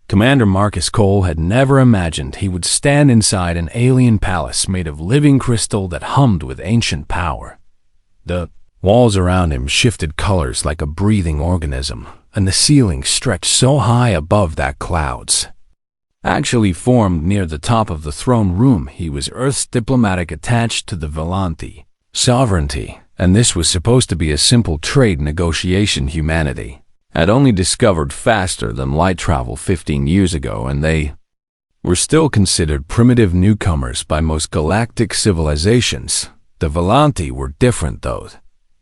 Commander Marcus Cole had never imagined he would stand inside an alien palace made of living crystal that hummed with ancient power. The walls around him shifted colors like a breathing organism, and the ceiling stretched so high above that clouds actually formed near the top of the throne room. He was Earth's diplomatic attached to the Volanthi sovereignty, and this was supposed to be a simple trade negotiation humanity had only discovered faster than light travel 15 years ago, and they were still considered primitive newcomers by most galactic civilizations. The Volanthi were different though.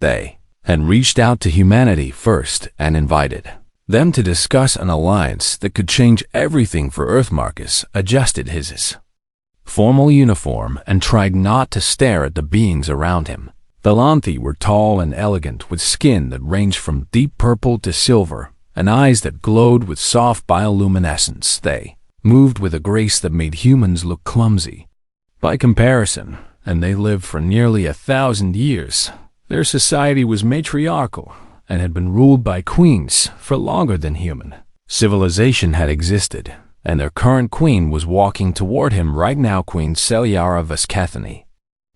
They had reached out to humanity first and invited them to discuss an alliance that could change everything for Earth. Marcus adjusted his formal uniform and tried not to stare at the beings around him. The Volanthi were tall and elegant, with skin that ranged from deep purple to silver, and eyes that glowed with soft bioluminescence. They moved with a grace that made humans look clumsy by comparison, and they lived for nearly 1,000 years. Their society was matriarchal and had been ruled by queens for longer than human civilization had existed, and their current queen was walking toward him right now. Queen Celiara Vascathany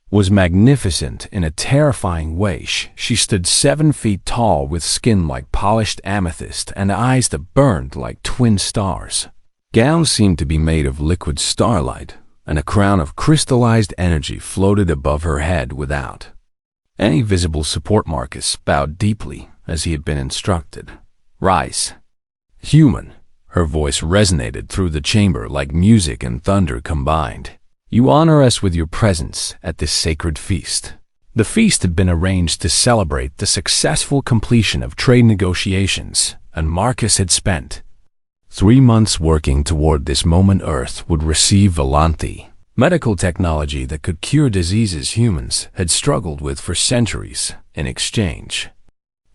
was magnificent in a terrifying way. She stood 7 feet tall, with skin like polished amethyst and eyes that burned like twin stars. Gowns seemed to be made of liquid starlight, and a crown of crystallized energy floated above her head without any visible support. Marcus bowed deeply as he had been instructed. "Rise, human." Her voice resonated through the chamber like music and thunder combined. "You honor us with your presence at this sacred feast." The feast had been arranged to celebrate the successful completion of trade negotiations, and Marcus had spent 3 months working toward this moment. Earth would receive Volanthi medical technology that could cure diseases humans had struggled with for centuries. In exchange,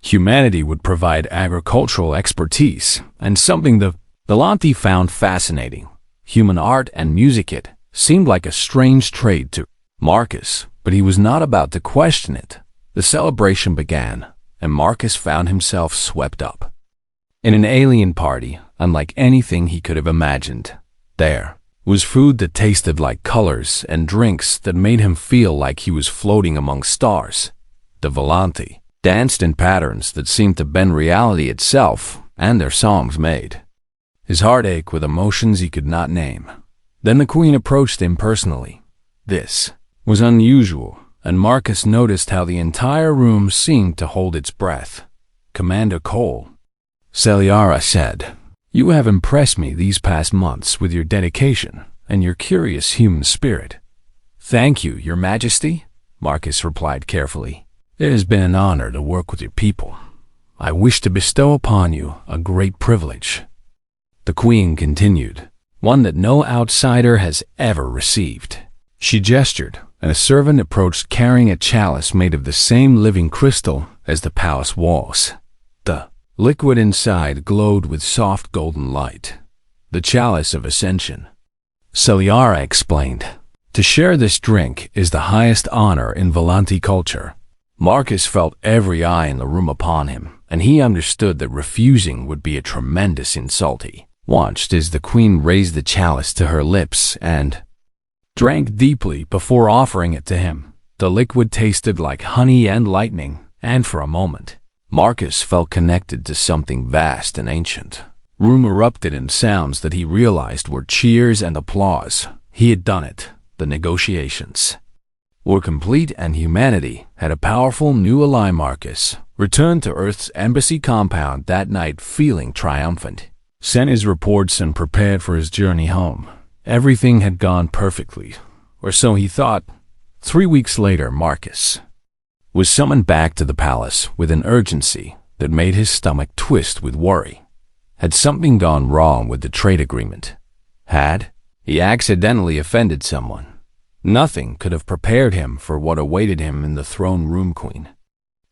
humanity would provide agricultural expertise and something the Volanthi found fascinating: human art and music. It seemed like a strange trade to Marcus, but he was not about to question it. The celebration began, and Marcus found himself swept up in an alien party unlike anything he could have imagined. There was food that tasted like colors and drinks that made him feel like he was floating among stars. The Volanthi danced in patterns that seemed to bend reality itself, and their songs made his heart ache with emotions he could not name. Then the queen approached him personally. This was unusual, and Marcus noticed how the entire room seemed to hold its breath. "Commander Cole," Celiara said, "you have impressed me these past months with your dedication and your curious human spirit." "Thank you, Your Majesty," Marcus replied carefully. "It has been an honor to work with your people. I wish to bestow upon you a great privilege," the queen continued, "one that no outsider has ever received." She gestured, and a servant approached carrying a chalice made of the same living crystal as the palace walls. The liquid inside glowed with soft golden light. "The chalice of ascension," Celiara explained. "To share this drink is the highest honor in Volanthi culture." Marcus felt every eye in the room upon him, and he understood that refusing would be a tremendous insult. He watched as the queen raised the chalice to her lips and drank deeply before offering it to him. The liquid tasted like honey and lightning, and for a moment, Marcus felt connected to something vast and ancient. Room erupted in sounds that he realized were cheers and applause. He had done it. The negotiations were complete, and humanity had a powerful new ally. Marcus returned to Earth's embassy compound that night feeling triumphant. Sent his reports and prepared for his journey home. Everything had gone perfectly, or so he thought. 3 weeks later, Marcus was summoned back to the palace with an urgency that made his stomach twist with worry. Had something gone wrong with the trade agreement? Had he accidentally offended someone? Nothing could have prepared him for what awaited him in the throne room. Queen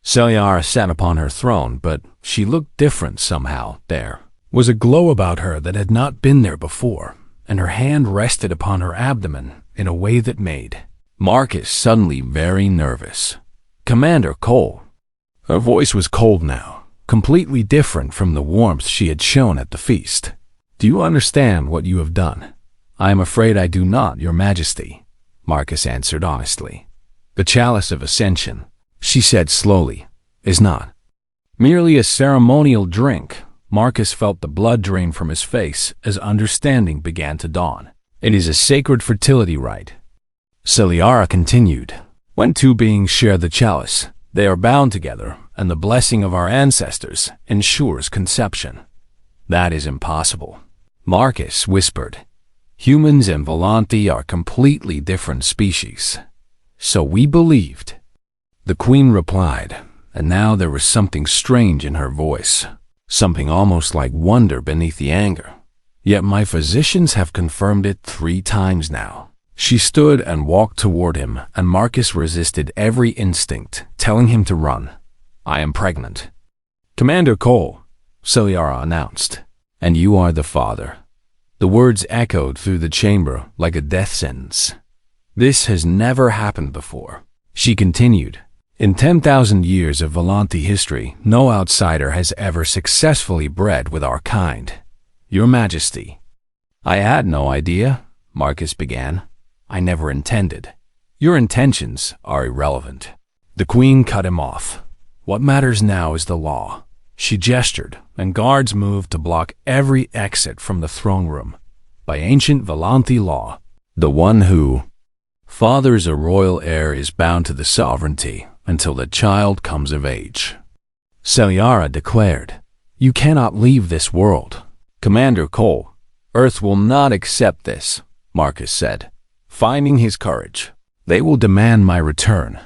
Celiara sat upon her throne, but she looked different somehow. There was a glow about her that had not been there before, and her hand rested upon her abdomen in a way that made Marcus suddenly very nervous. "Commander Cole." Her voice was cold now, completely different from the warmth she had shown at the feast. "Do Do you understand what you have done? I am afraid I do not, Your Majesty, Marcus answered honestly. The chalice of ascension, she said slowly, is not merely a ceremonial drink. Marcus felt the blood drain from his face as understanding began to dawn. It is a sacred fertility rite. Celiara continued. When two beings share the chalice, they are bound together, and the blessing of our ancestors ensures conception. That is impossible, Marcus whispered. Humans and Volanti are completely different species. So we believed. The queen replied, and now there was something strange in her voice, something almost like wonder beneath the anger. Yet my physicians have confirmed it 3 times now. She stood and walked toward him, and Marcus resisted every instinct, telling him to run. I am pregnant. Commander Cole, Celiara announced, and you are the father. The words echoed through the chamber like a death sentence. This has never happened before, she continued. In 10,000 years of Volanti history, no outsider has ever successfully bred with our kind. Your Majesty. I had no idea, Marcus began. I never intended. Your intentions are irrelevant. The queen cut him off. What matters now is the law. She gestured, and guards moved to block every exit from the throne room. By ancient Volanti law, the one who fathers a royal heir is bound to the sovereignty until the child comes of age. Celiara declared, You cannot leave this world. Commander Cole, Earth will not accept this, Marcus said. Finding his courage, they will demand my return.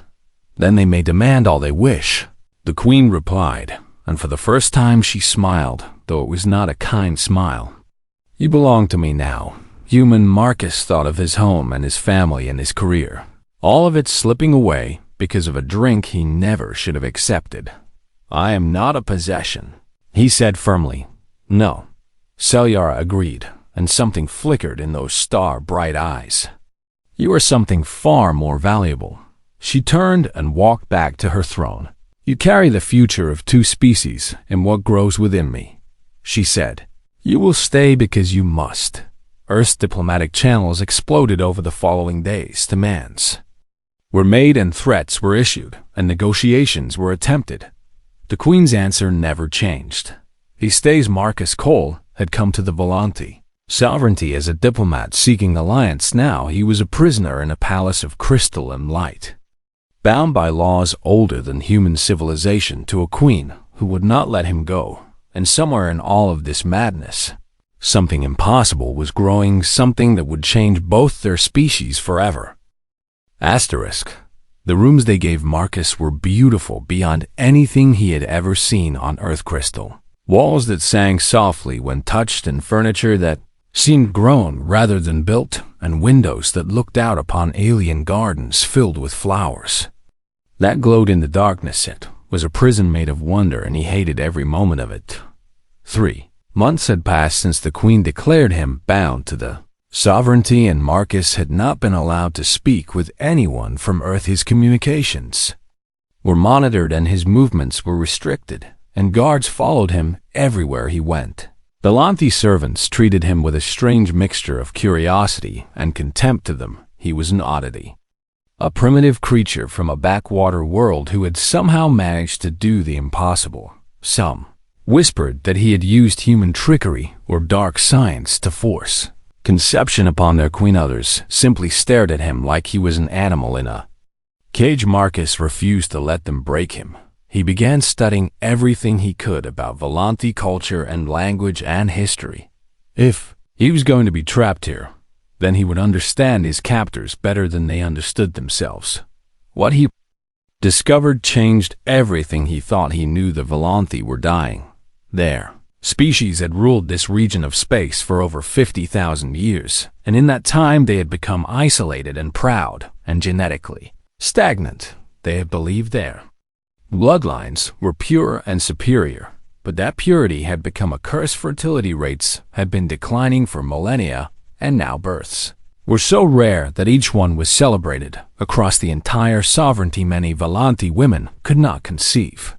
Then they may demand all they wish, the queen replied, and for the first time she smiled, though it was not a kind smile. You belong to me now. Human Marcus thought of his home and his family and his career, all of it slipping away because of a drink he never should have accepted. I am not a possession, he said firmly. No, Celiara agreed, and something flickered in those star-bright eyes. You are something far more valuable. She turned and walked back to her throne. You carry the future of 2 species in what grows within me, she said. You will stay because you must. Earth's diplomatic channels exploded over the following days. Demands were made and threats were issued, and negotiations were attempted. The queen's answer never changed. He stays. Marcus Cole had come to the Volanti. Sovereignty as a diplomat seeking alliance. Now he was a prisoner in a palace of crystal and light, bound by laws older than human civilization to a queen who would not let him go. And somewhere in all of this madness, something impossible was growing, something that would change both their species forever. Asterisk. The rooms they gave Marcus were beautiful beyond anything he had ever seen on Earth crystal. Walls that sang softly when touched, and furniture that seemed grown rather than built, and windows that looked out upon alien gardens filled with flowers that glowed in the darkness. It was a prison made of wonder, and he hated every moment of it. 3 months had passed since the queen declared him bound to the sovereignty, and Marcus had not been allowed to speak with anyone from Earth. His communications were monitored, and his movements were restricted, and guards followed him everywhere he went. The Volanti servants treated him with a strange mixture of curiosity and contempt. To them, he was an oddity, a primitive creature from a backwater world who had somehow managed to do the impossible. Some whispered that he had used human trickery or dark science to force conception upon their queen. Others simply stared at him like he was an animal in a cage. Marcus refused to let them break him. He began studying everything he could about Volanti culture and language and history. If he was going to be trapped here, then he would understand his captors better than they understood themselves. What he discovered changed everything he thought he knew. The Volanti were dying. Their species had ruled this region of space for over 50,000 years, and in that time they had become isolated and proud and genetically stagnant. They had believed their bloodlines were pure and superior, but that purity had become a curse. Fertility rates had been declining for millennia, and now births were so rare that each one was celebrated across the entire sovereignty. Many Volanti women could not conceive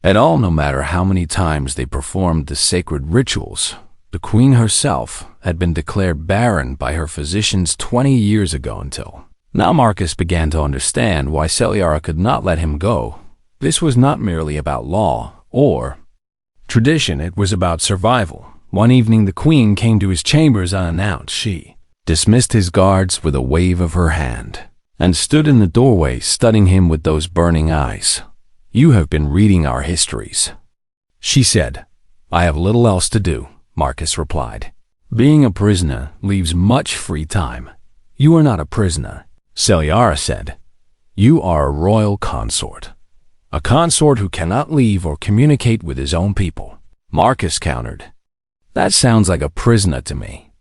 at all, no matter how many times they performed the sacred rituals. The queen herself had been declared barren by her physicians 20 years ago until. Now Marcus began to understand why Celiara could not let him go. This was not merely about law or tradition, it was about survival. One evening the queen came to his chambers unannounced. She dismissed his guards with a wave of her hand and stood in the doorway studying him with those burning eyes. "You have been reading our histories," she said. "I have little else to do," Marcus replied. "Being a prisoner leaves much free time." "You are not a prisoner," Celiara said. "You are a royal consort. A consort who cannot leave or communicate with his own people," Marcus countered. "That sounds like a prisoner to me."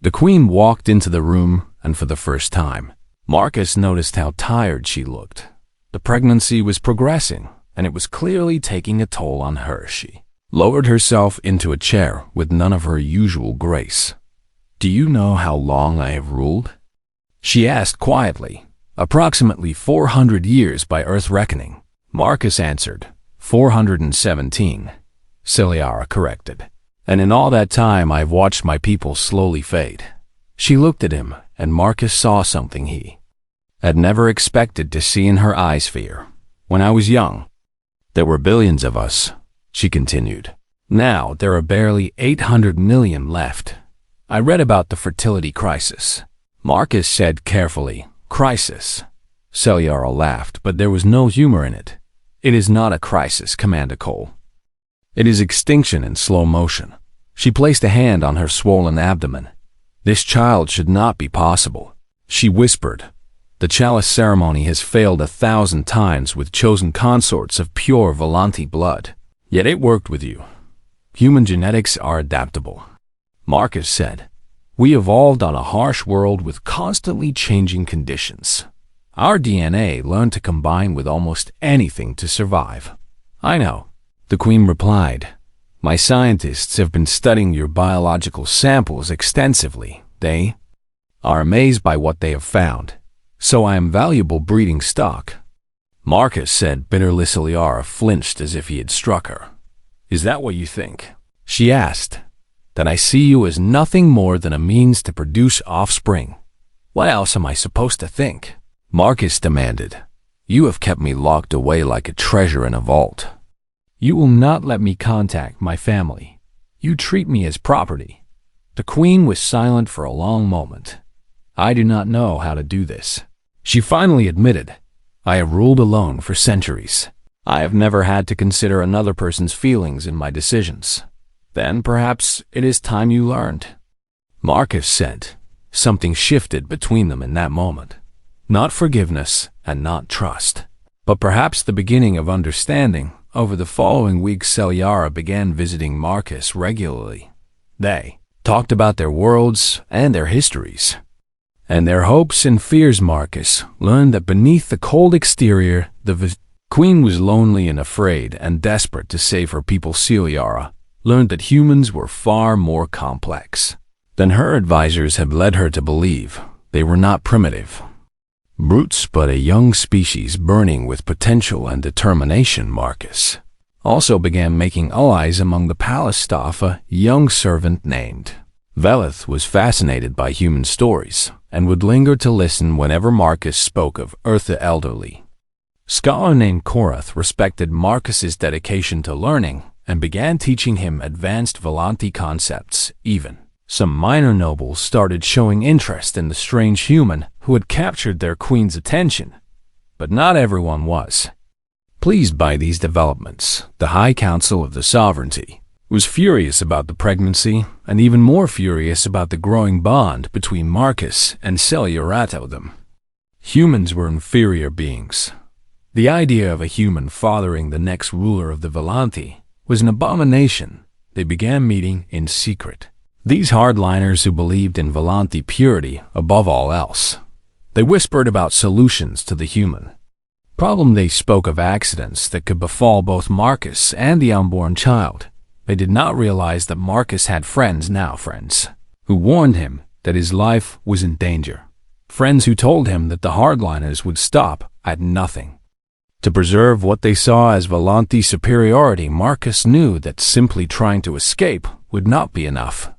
The queen walked into the room, and for the first time, Marcus noticed how tired she looked. The pregnancy was progressing, and it was clearly taking a toll on her. She lowered herself into a chair with none of her usual grace. "Do you know how long I have ruled?" she asked quietly. "Approximately 400 years by Earth reckoning," Marcus answered. 417, Celiara corrected. "And in all that time I've watched my people slowly fade." She looked at him, and Marcus saw something he had never expected to see in her eyes: fear. "When I was young, there were billions of us," she continued. "Now there are barely 800 million left. I read about the fertility crisis," Marcus said carefully. "Crisis?" Celiara laughed, but there was no humor in it. "It is not a crisis, Commander Cole. It is extinction in slow motion." She placed a hand on her swollen abdomen. "This child should not be possible," she whispered. "The chalice ceremony has failed 1,000 times with chosen consorts of pure Volanti blood. Yet it worked with you. Human genetics are adaptable," Marcus said. "We evolved on a harsh world with constantly changing conditions. Our DNA learned to combine with almost anything to survive." "I know," the queen replied. "My scientists have been studying your biological samples extensively. They are amazed by what they have found. So I am valuable breeding stock," Marcus said bitterly. Celiara flinched as if he had struck her. "Is that what you think?" she asked. "Then I see you as nothing more than a means to produce offspring." "What else am I supposed to think?" Marcus demanded. "You have kept me locked away like a treasure in a vault. You will not let me contact my family. You treat me as property." The queen was silent for a long moment. "I do not know how to do this," she finally admitted. "I have ruled alone for centuries. I have never had to consider another person's feelings in my decisions." "Then perhaps it is time you learned," Marcus said. Something shifted between them in that moment. Not forgiveness and not trust, but perhaps the beginning of understanding. Over the following weeks, Celiara began visiting Marcus regularly. They talked about their worlds and their histories, and their hopes and fears. Marcus learned that beneath the cold exterior, the queen was lonely and afraid and desperate to save her people. Celiara learned that humans were far more complex than her advisors had led her to believe. They were not primitive brutes, but a young species burning with potential and determination. Marcus also began making allies among the palace staff. A young servant named Velith was fascinated by human stories and would linger to listen whenever Marcus spoke of Earth. The elderly scholar named Korath respected Marcus's dedication to learning and began teaching him advanced Volanti concepts. Even some minor nobles started showing interest in the strange human who had captured their queen's attention, but not everyone was pleased by these developments. The High Council of the Sovereignty was furious about the pregnancy and even more furious about the growing bond between Marcus and Celiara. Them humans were inferior beings. The idea of a human fathering the next ruler of the Volanti was an abomination. They began meeting in secret. These hardliners who believed in Volanti purity above all else. They whispered about solutions to the human problem. They spoke of accidents that could befall both Marcus and the unborn child. They did not realize that Marcus had friends, who warned him that his life was in danger. Friends who told him that the hardliners would stop at nothing to preserve what they saw as Volanti superiority. Marcus knew that simply trying to escape would not be enough.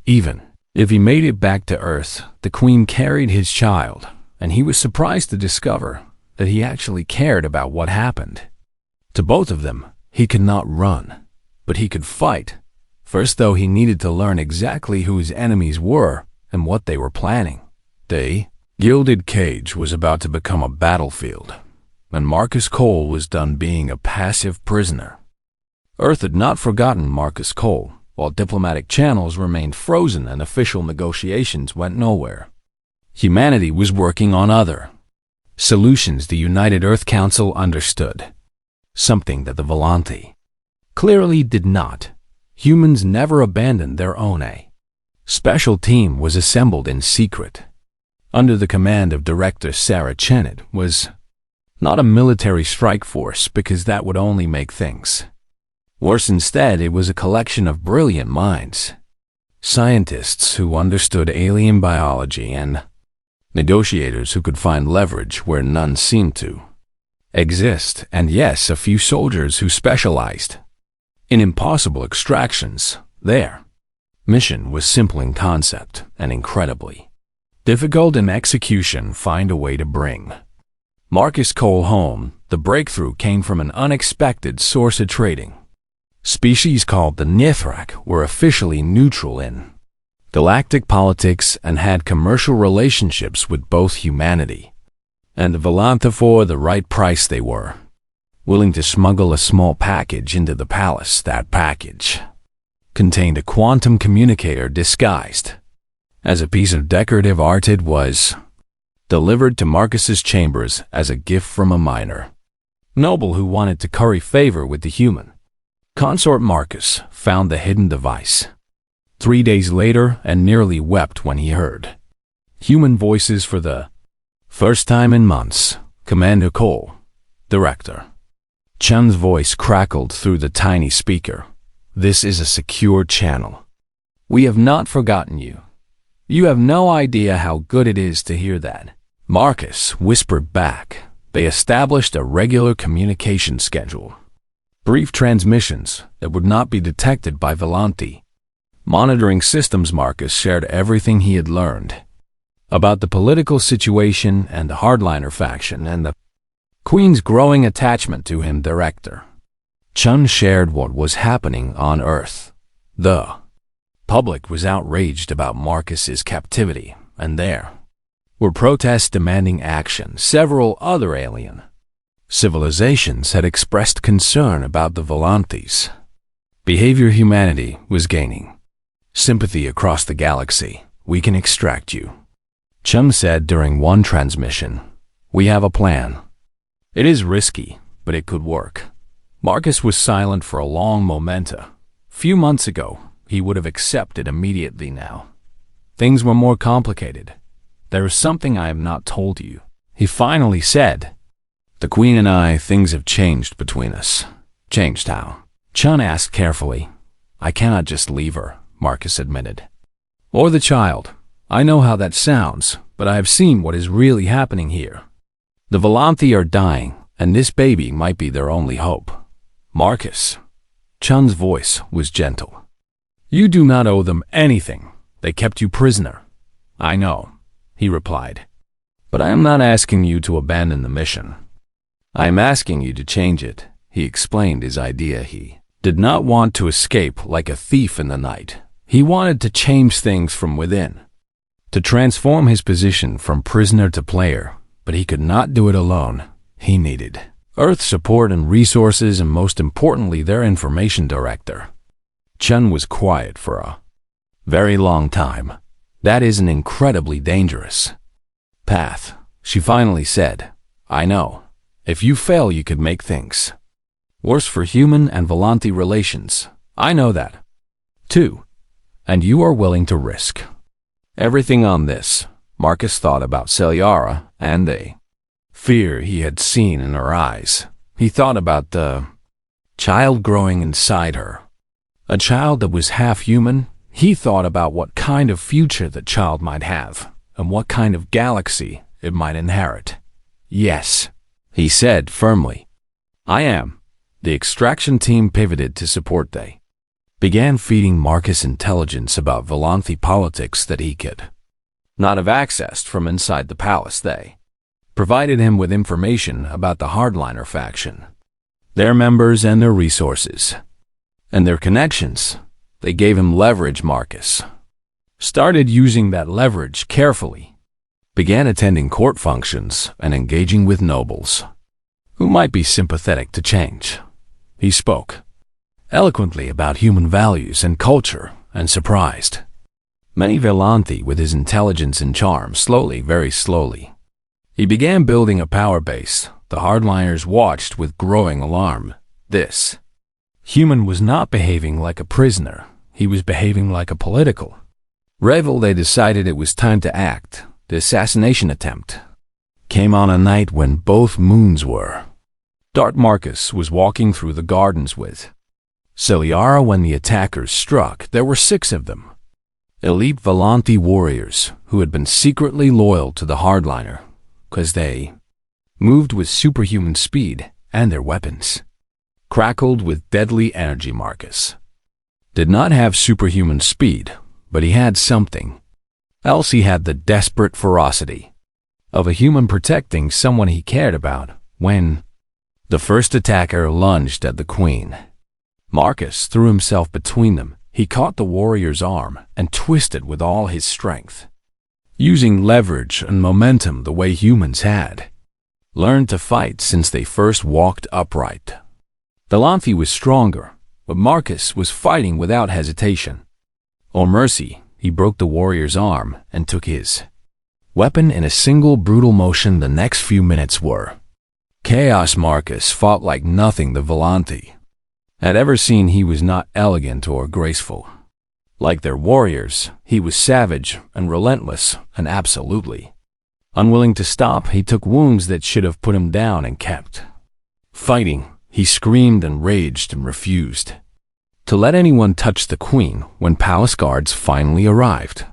Even if he made it back to Earth, the Queen carried his child, and he was surprised to discover that he actually cared about what happened. To both of them, he could not run, but he could fight. First, though, he needed to learn exactly who his enemies were and what they were planning. The gilded cage was about to become a battlefield, and Marcus Cole was done being a passive prisoner. Earth had not forgotten Marcus Cole, while diplomatic channels remained frozen and official negotiations went nowhere. Humanity was working on other solutions the United Earth Council understood, something that the Volanti clearly did not. Humans never abandoned their own. A special team was assembled in secret, under the command of Director Sarah Chenet. Was not a military strike force, because that would only make things worse. Instead, it was a collection of brilliant minds, scientists who understood alien biology and negotiators who could find leverage where none seemed to exist, and yes, a few soldiers who specialized in impossible extractions. Their mission was simple in concept and incredibly difficult in execution: find a way to bring Marcus Cole home. The breakthrough came from an unexpected source of trading. Species called the Nithrak were officially neutral in galactic politics and had commercial relationships with both humanity and the Volantha. For the right price, they were willing to smuggle a small package into the palace. That package contained a quantum communicator disguised as a piece of decorative art. It was delivered to Marcus's chambers as a gift from a minor noble who wanted to curry favor with the human consort. Marcus found the hidden device 3 days later and nearly wept when he heard human voices for the first time in months. Commander Cole, Director Chun's voice crackled through the tiny speaker. This is a secure channel. We have not forgotten you. You have no idea how good it is to hear that. Marcus whispered back. They established a regular communication schedule. Brief transmissions that would not be detected by Volanti monitoring systems. Marcus shared everything he had learned about the political situation and the hardliner faction and the Queen's growing attachment to him. Director Chun shared what was happening on Earth. The public was outraged about Marcus's captivity, and there were protests demanding action. Several other alien civilizations had expressed concern about the Volanti's behavior. Humanity was gaining sympathy across the galaxy. We can extract you, Chum said during one transmission. We have a plan. It is risky, but it could work. Marcus was silent for a long moment. A few months ago, he would have accepted immediately. Now, things were more complicated. There is something I have not told you, he finally said. The Queen and I, things have changed between us. Changed how? Chun asked carefully. I cannot just leave her, Marcus admitted. Or the child. I know how that sounds, but I have seen what is really happening here. The Volanthi are dying, and this baby might be their only hope. Marcus. Chun's voice was gentle. You do not owe them anything. They kept you prisoner. I know, he replied. But I am not asking you to abandon the mission. I am asking you to change it. He explained his idea. He did not want to escape like a thief in the night. He wanted to change things from within, to transform his position from prisoner to player, but he could not do it alone. He needed Earth support and resources, and most importantly, their information director. Chun was quiet for a very long time. That is an incredibly dangerous path, she finally said. I know. If you fail, you could make things worse for human and Volanti relations. I know that, too. And you are willing to risk everything on this. Marcus thought about Celiara and the fear he had seen in her eyes. He thought about the child growing inside her, a child that was half human. He thought about what kind of future the child might have and what kind of galaxy it might inherit. Yes, he said firmly. I am. The extraction team pivoted to support the began feeding Marcus intelligence about Volanthi politics that he could not have accessed from inside the palace. They provided him with information about the hardliner faction, their members and their resources, and their connections. They gave him leverage. Marcus started using that leverage carefully, began attending court functions and engaging with nobles who might be sympathetic to change. He spoke eloquently about human values and culture and surprised many Volanthi with his intelligence and charm. Slowly, very slowly, he began building a power base. The hardliners watched with growing alarm. This human was not behaving like a prisoner. He was behaving like a political rebel. They decided it was time to act. The assassination attempt came on a night when both moons were dark. Marcus was walking through the gardens with Celiara when the attackers struck. There were 6 of them, elite Volanthi warriors who had been secretly loyal to the hardliner because they moved with superhuman speed and their weapons crackled with deadly energy. Marcus did not have superhuman speed, but he had something else. He had the desperate ferocity of a human protecting someone he cared about. When the first attacker lunged at the queen, Marcus threw himself between them. He caught the warrior's arm and twisted with all his strength, using leverage and momentum the way humans had learned to fight since they first walked upright. Volanthi was stronger, but Marcus was fighting without hesitation or mercy. He broke the warrior's arm and took his weapon in a single brutal motion. The next few minutes were chaos. Marcus fought like nothing the Volanthi had ever seen. He was not elegant or graceful like their warriors. He was savage and relentless and absolutely unwilling to stop. He took wounds that should have put him down and kept fighting. He screamed and raged and refused to let anyone touch the queen. When palace guards finally arrived,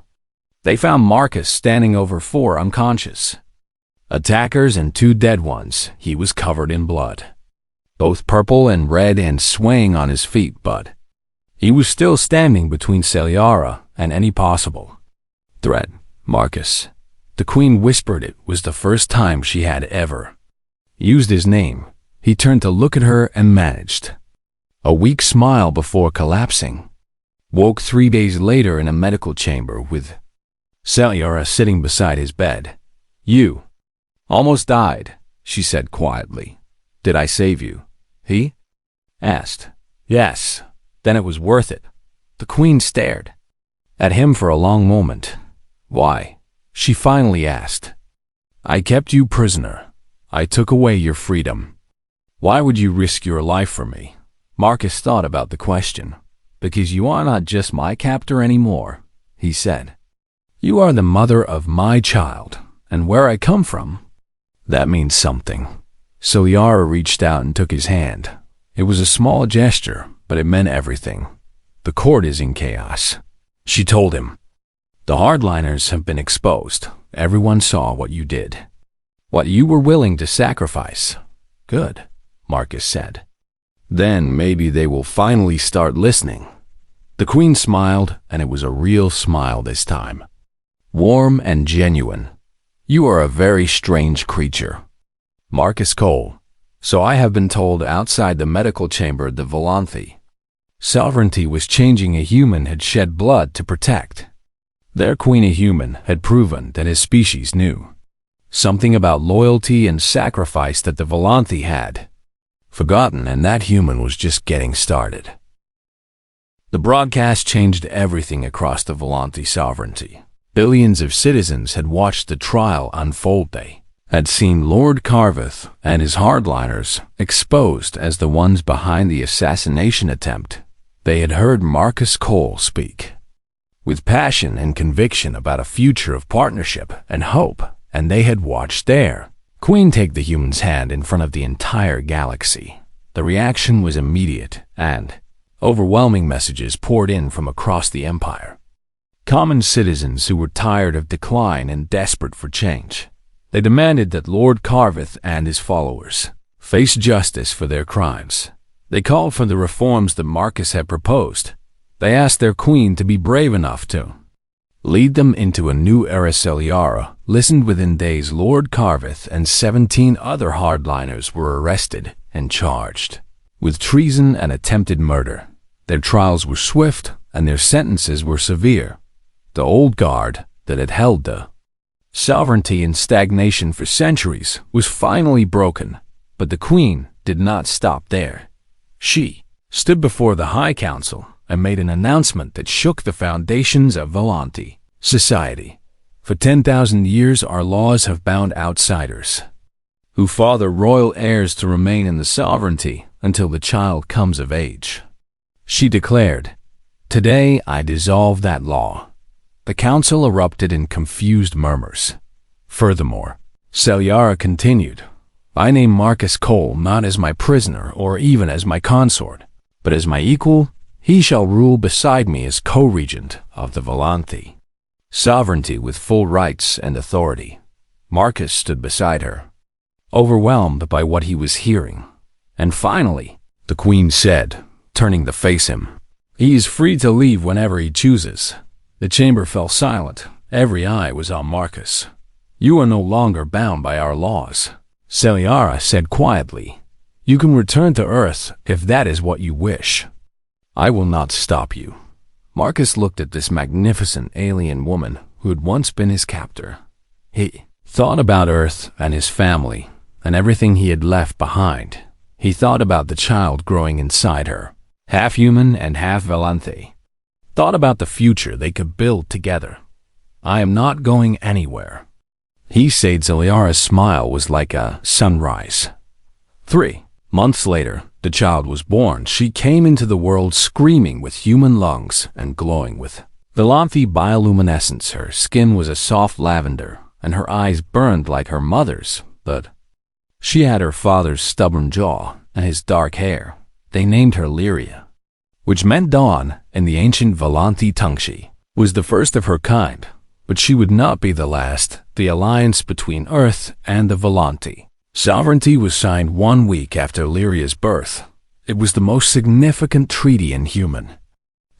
they found Marcus standing over 4 unconscious attackers and 2 dead ones. He was covered in blood, both purple and red, and swaying on his feet, but he was still standing between Celiara and any possible threat. Marcus, the queen whispered. It was the first time she had ever used his name. He turned to look at her and managed a weak smile before collapsing. Woke 3 days later in a medical chamber with Celiara sitting beside his bed. "You almost died," she said quietly. "Did I save you?" he asked. "Yes." "Then it was worth it." The queen stared at him for a long moment. "Why?" she finally asked. "I kept you prisoner. I took away your freedom. Why would you risk your life for me?" Marcus thought about the question. "Because you are not just my captor anymore," he said. "You are the mother of my child, and where I come from, that means something." Celiara reached out and took his hand. It was a small gesture, but it meant everything. "The court is in chaos," she told him. "The hardliners have been exposed. Everyone saw what you did, what you were willing to sacrifice." "Good," Marcus said. "Then maybe they will finally start listening." The queen smiled, and it was a real smile this time, warm and genuine. "You are a very strange creature, Marcus Cole. So I have been told outside the medical chamber the Volanthi sovereignty was changing. A human had shed blood to protect their queen. A human had proven that his species knew something about loyalty and sacrifice that the Volanthi had forgotten, and that human was just getting started. The broadcast changed everything across the Volanthi sovereignty. Billions of citizens had watched the trial unfold. They had seen Lord Carveth and his hardliners exposed as the ones behind the assassination attempt. They had heard Marcus Cole speak with passion and conviction about a future of partnership and hope, and they had watched their queen take the human's hand in front of the entire galaxy. The reaction was immediate, and overwhelming messages poured in from across the empire. Common citizens who were tired of decline and desperate for change. They demanded that Lord Carveth and his followers face justice for their crimes. They called for the reforms that Marcus had proposed, They asked their queen to be brave enough to lead them into a new era. Celiara listened. Within days, Lord Carveth and 17 other hardliners were arrested and charged with treason and attempted murder. Their trials were swift and their sentences were severe. The old guard that had held the sovereignty in stagnation for centuries was finally broken, but the queen did not stop there. She stood before the High Council and made an announcement that shook the foundations of Volanti society. For 10,000 years our laws have bound outsiders who father royal heirs to remain in the sovereignty until the child comes of age. She declared, "Today I dissolve that law." The council erupted in confused murmurs. Furthermore, Celiara continued, "I name Marcus Cole not as my prisoner or even as my consort, but as my equal. He shall rule beside me as co-regent of the Volanthi sovereignty with full rights and authority." Marcus stood beside her, overwhelmed by what he was hearing. And finally, the queen said, turning to face him, "He is free to leave whenever he chooses." The chamber fell silent. Every eye was on Marcus. "You are no longer bound by our laws," Celiara said quietly. "You can return to Earth if that is what you wish. I will not stop you." Marcus looked at this magnificent alien woman who had once been his captor. He thought about Earth and his family and everything he had left behind. He thought about the child growing inside her, half human and half Volanthi. Thought about the future they could build together. "I am not going anywhere," he said. Celiara's smile was like a sunrise. 3 months later, the child was born. She came into the world screaming with human lungs and glowing with Volanthi bioluminescence. Her skin was a soft lavender, and her eyes burned like her mother's, but she had her father's stubborn jaw and his dark hair. They named her Lyria, which meant dawn in the ancient Volanthi tongue. She was the first of her kind, but she would not be the last. The alliance between Earth and the Volanthi sovereignty was signed 1 week after Lyria's birth. It was the most significant treaty in human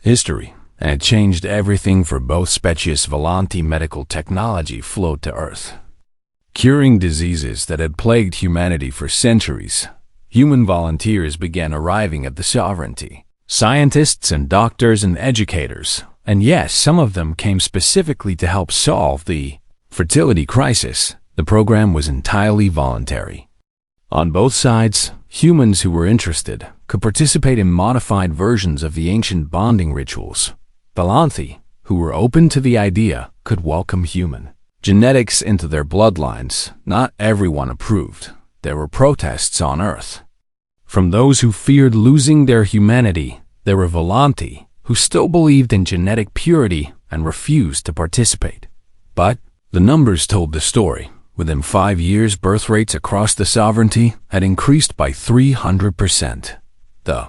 history, and it changed everything for both species. Volanthi medical technology flowed to Earth, curing diseases that had plagued humanity for centuries. Human volunteers began arriving at the sovereignty. Scientists and doctors and educators, and yes, some of them came specifically to help solve the fertility crisis. The program was entirely voluntary. On both sides, humans who were interested could participate in modified versions of the ancient bonding rituals. Volanthi, who were open to the idea, could welcome human genetics into their bloodlines. Not everyone approved. There were protests on Earth. From those who feared losing their humanity, there were Volanthi who still believed in genetic purity and refused to participate. But the numbers told the story. Within 5 years, birth rates across the sovereignty had increased by 300%. The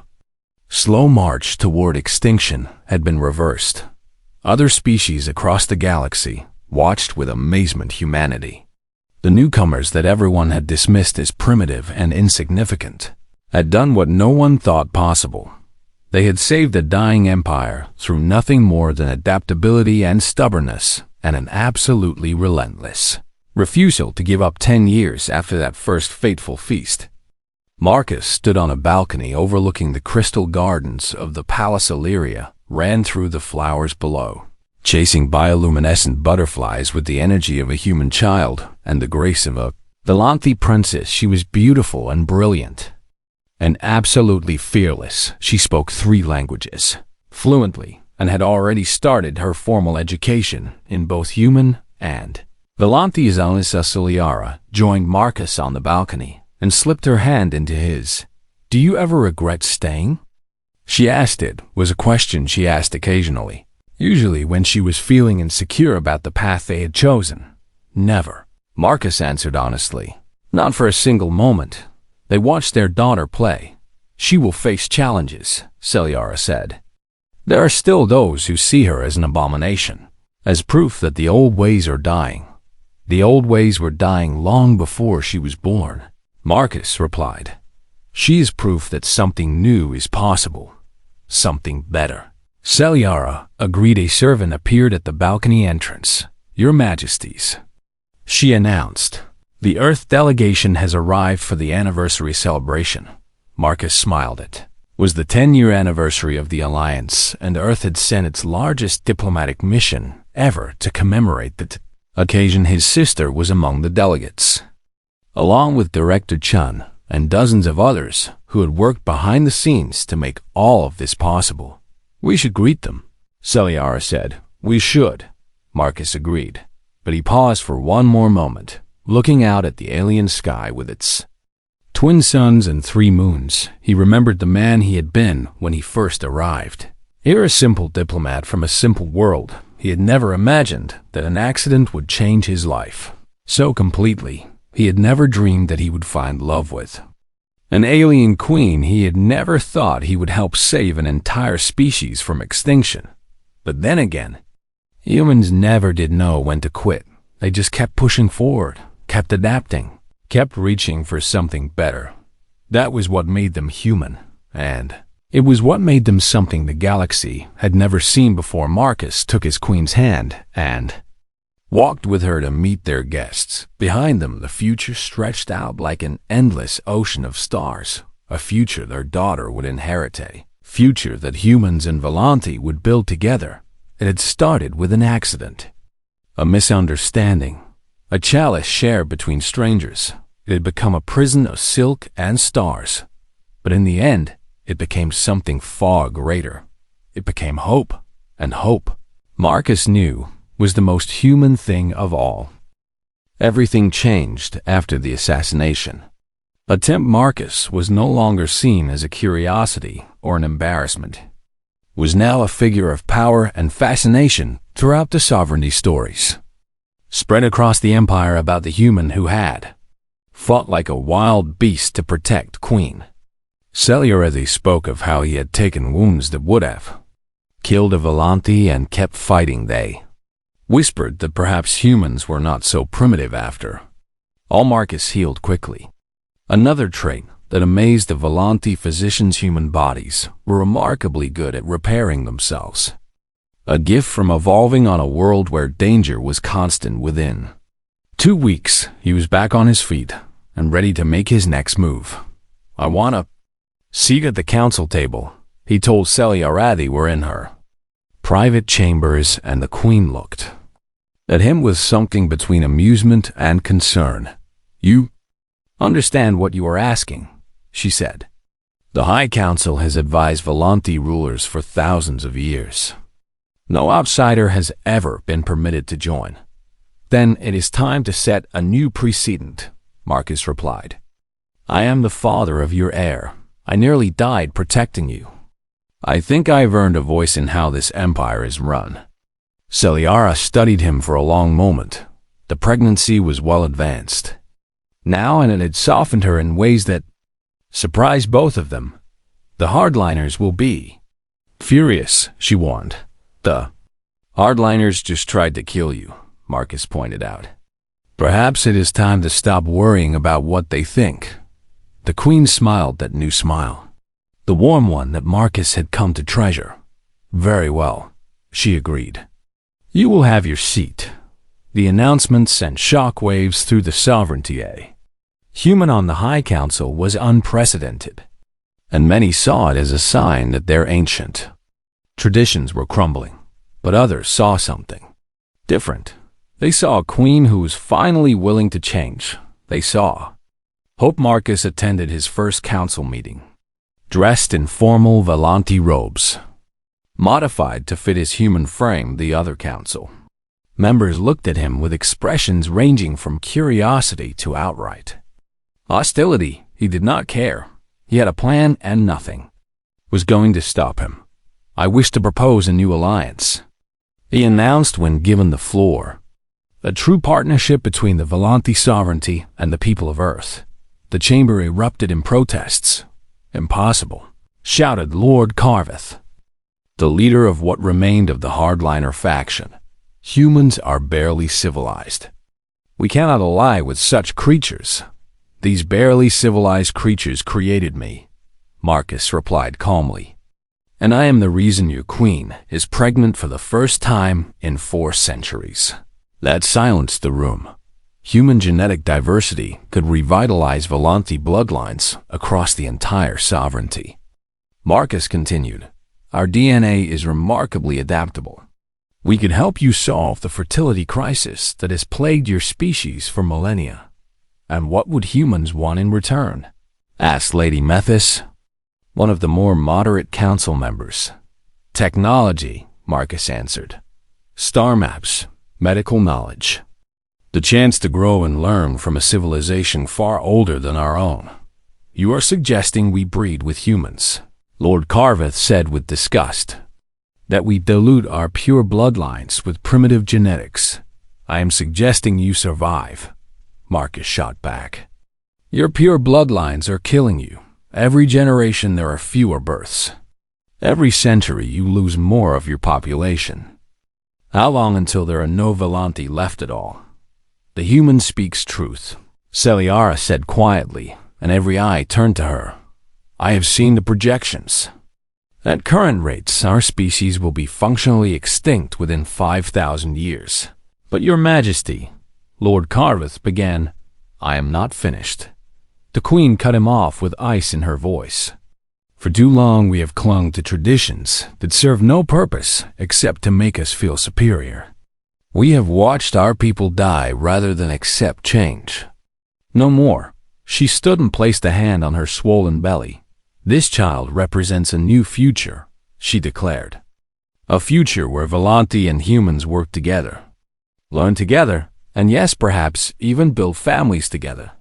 slow march toward extinction had been reversed. Other species across the galaxy watched with amazement humanity. The newcomers that everyone had dismissed as primitive and insignificant had done what no one thought possible. They had saved a dying empire through nothing more than adaptability and stubbornness and an absolutely relentless refusal to give up 10 years after that first fateful feast. Marcus stood on a balcony overlooking the crystal gardens of the Palace. Illyria ran through the flowers below, chasing bioluminescent butterflies with the energy of a human child and the grace of a Volanthi princess. She was beautiful and brilliant, and absolutely fearless. She spoke 3 languages fluently and had already started her formal education in both human and Volanthi. Zalisa Celiara joined Marcus on the balcony and slipped her hand into his. "Do you ever regret staying?" She asked. It was a question she asked occasionally, usually when she was feeling insecure about the path they had chosen. "Never," Marcus answered honestly. "Not for a single moment." They watched their daughter play. "She will face challenges," Celiara said. "There are still those who see her as an abomination, as proof that the old ways are dying." "The old ways were dying long before she was born," Marcus replied. "She is proof that something new is possible, something better." Celiara agreed. A servant appeared at the balcony entrance. "Your Majesties," she announced, "the Earth delegation has arrived for the anniversary celebration." Marcus smiled. It was the 10-year anniversary of the Alliance, and Earth had sent its largest diplomatic mission ever to commemorate that occasion. His sister was among the delegates, along with Director Chun and dozens of others who had worked behind the scenes to make all of this possible. "We should greet them," Celiara said. "We should," Marcus agreed, but he paused for one more moment, looking out at the alien sky with its twin suns and 3 moons. He remembered the man he had been when he first arrived. Here, a simple diplomat from a simple world. He had never imagined that an accident would change his life so completely. He had never dreamed that he would find love with an alien queen. He had never thought he would help save an entire species from extinction. But then again, humans never did know when to quit. They just kept pushing forward, kept adapting, kept reaching for something better. That was what made them human, and it was what made them something the galaxy had never seen before. Marcus took his queen's hand and walked with her to meet their guests. Behind them, the future stretched out like an endless ocean of stars, a future their daughter would inherit, a future that humans and Volanti would build together. It had started with an accident, a misunderstanding, a chalice shared between strangers. It had become a prison of silk and stars. But in the end, it became something far greater. It became hope, and hope, Marcus knew, was the most human thing of all. Everything changed after the assassination attempt. Marcus was no longer seen as a curiosity or an embarrassment. Was now a figure of power and fascination throughout the sovereignty stories, spread across the empire about the human who had fought like a wild beast to protect Queen Celiara. Spoke of how he had taken wounds that would have killed a Volanti and kept fighting. They whispered that perhaps humans were not so primitive after all. Marcus healed quickly. Another trait that amazed the Volanti physicians: human bodies were remarkably good at repairing themselves. A gift from evolving on a world where danger was constant. Within 2 weeks, he was back on his feet and ready to make his next move. "I want a seat at the council table," he told Celiara. They were in her private chambers, and the queen looked at him with something between amusement and concern. "You understand what you are asking," she said. "The High Council has advised Volanti rulers for thousands of years. No outsider has ever been permitted to join." "Then it is time to set a new precedent," Marcus replied. "I am the father of your heir. I nearly died protecting you. I think I've earned a voice in how this empire is run." Celiara studied him for a long moment. The pregnancy was well advanced now, and it had softened her in ways that surprised both of them. "The hardliners will be furious," she warned. "The hardliners just tried to kill you," Marcus pointed out. "Perhaps it is time to stop worrying about what they think." The queen smiled, that new smile, the warm one that Marcus had come to treasure. "Very well," she agreed. "You will have your seat." The announcement sent shockwaves through the sovereignty. A human on the High Council was unprecedented, and many saw it as a sign that their ancient traditions were crumbling. But others saw something different. They saw a queen who was finally willing to change. They saw hope. Marcus attended his first council meeting, dressed in formal Volanti robes, modified to fit his human frame. The other council members looked at him with expressions ranging from curiosity to outright hostility. He did not care. He had a plan, and nothing was going to stop him. "I wish to propose a new alliance," he announced when given the floor. "A true partnership between the Volanti sovereignty and the people of Earth." The chamber erupted in protests. "Impossible," shouted Lord Carveth, the leader of what remained of the hardliner faction. "Humans are barely civilized. We cannot ally with such creatures." "These barely civilized creatures created me," Marcus replied calmly. And I am the reason your queen is pregnant for the first time in 4 centuries. That silenced the room. Human genetic diversity could revitalize Volanthi bloodlines across the entire sovereignty. Marcus continued, our DNA is remarkably adaptable. We could help you solve the fertility crisis that has plagued your species for millennia. And what would humans want in return? Asked Lady Methys, one of the more moderate council members. Technology, Marcus answered. Star maps, medical knowledge. The chance to grow and learn from a civilization far older than our own. You are suggesting we breed with humans, Lord Carveth said with disgust. That we dilute our pure bloodlines with primitive genetics. I am suggesting you survive, Marcus shot back. Your pure bloodlines are killing you. Every generation there are fewer births. Every century you lose more of your population. How long until there are no Volanthi left at all? The human speaks truth, Celiara said quietly, and every eye turned to her. I have seen the projections. At current rates, our species will be functionally extinct within 5,000 years. But your majesty, Lord Carveth began. I am not finished. The queen cut him off with ice in her voice. For too long we have clung to traditions that serve no purpose except to make us feel superior. We have watched our people die rather than accept change. No more. She stood and placed a hand on her swollen belly. This child represents a new future, she declared. A future where Volanthi and humans work together. Learn together, and yes, perhaps even build families together.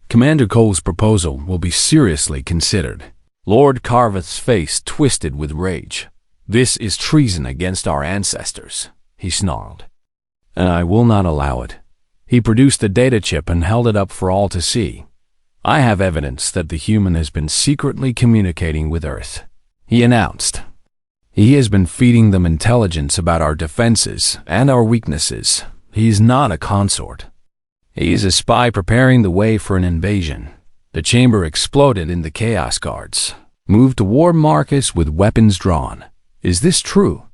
Commander Cole's proposal will be seriously considered. Lord Carveth's face twisted with rage. This is treason against our ancestors, he snarled. And I will not allow it. He produced a data chip and held it up for all to see. I have evidence that the human has been secretly communicating with Earth, he announced. He has been feeding them intelligence about our defenses and our weaknesses. He is not a consort. He is a spy preparing the way for an invasion. The chamber exploded and the Chaos Guards moved toward Marcus with weapons drawn. Is this true?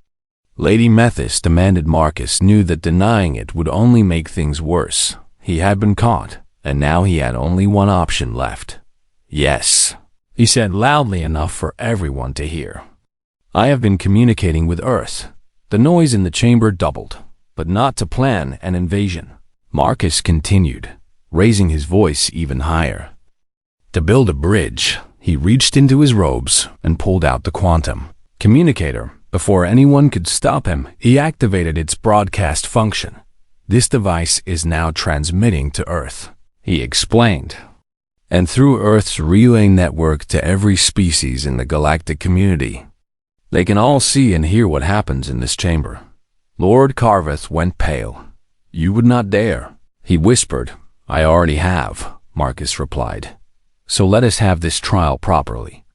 Lady Methys demanded. Marcus knew that denying it would only make things worse. He had been caught. And now he had only one option left. Yes, he said loudly enough for everyone to hear. I have been communicating with Earth. The noise in the chamber doubled, but not to plan an invasion. Marcus continued, raising his voice even higher. To build a bridge, he reached into his robes and pulled out the quantum communicator. Before anyone could stop him, he activated its broadcast function. This device is now transmitting to Earth, he explained, and through Earth's relay network to every species in the galactic community. They can all see and hear what happens in this chamber. Lord Carveth went pale. You would not dare, he whispered. I already have, Marcus replied. So let us have this trial properly.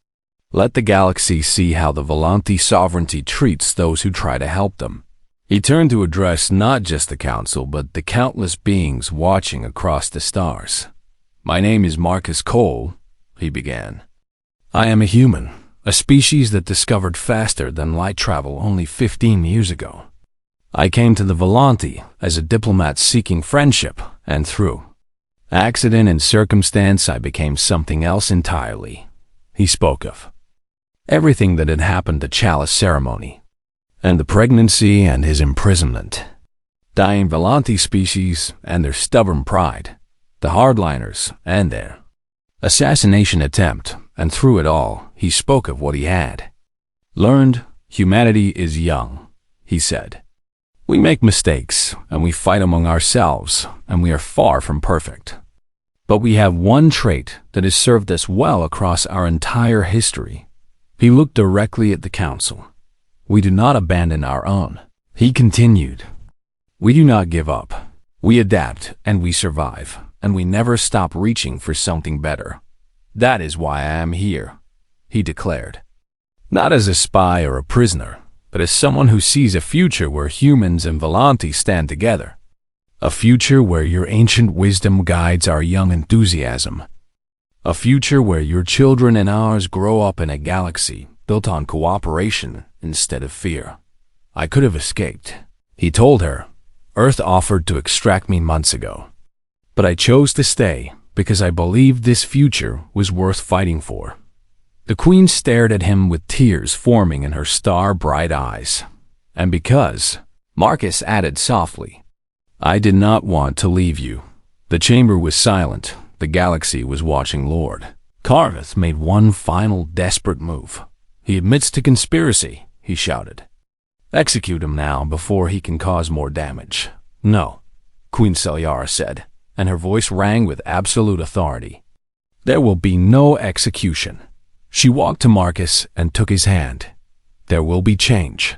Let the galaxy see how the Volanthi sovereignty treats those who try to help them. He turned to address not just the council, but the countless beings watching across the stars. My name is Marcus Cole, he began. I am a human, a species that discovered faster than light travel only 15 years ago. I came to the Volanthi as a diplomat seeking friendship, and through accident and circumstance I became something else entirely. He spoke of everything that had happened, the chalice ceremony, and the pregnancy and his imprisonment, dying Volanthi species and their stubborn pride, the hardliners and their assassination attempt, and through it all, he spoke of what he had learned. Humanity is young, he said. We make mistakes, and we fight among ourselves, and we are far from perfect. But we have one trait that has served us well across our entire history. He looked directly at the council. We do not abandon our own. He continued. We do not give up. We adapt and we survive, and we never stop reaching for something better. That is why I am here, he declared. Not as a spy or a prisoner, but as someone who sees a future where humans and Volanthi stand together. A future where your ancient wisdom guides our young enthusiasm. A future where your children and ours grow up in a galaxy built on cooperation instead of fear. I could have escaped, he told her. Earth offered to extract me months ago. But I chose to stay because I believed this future was worth fighting for. The queen stared at him with tears forming in her star-bright eyes. And because, Marcus added softly, I did not want to leave you. The chamber was silent. The galaxy was watching Lord. Carveth made one final desperate move. He admits to conspiracy, he shouted. Execute him now before he can cause more damage. No, Queen Celyara said, and her voice rang with absolute authority. There will be no execution. She walked to Marcus and took his hand. There will be change.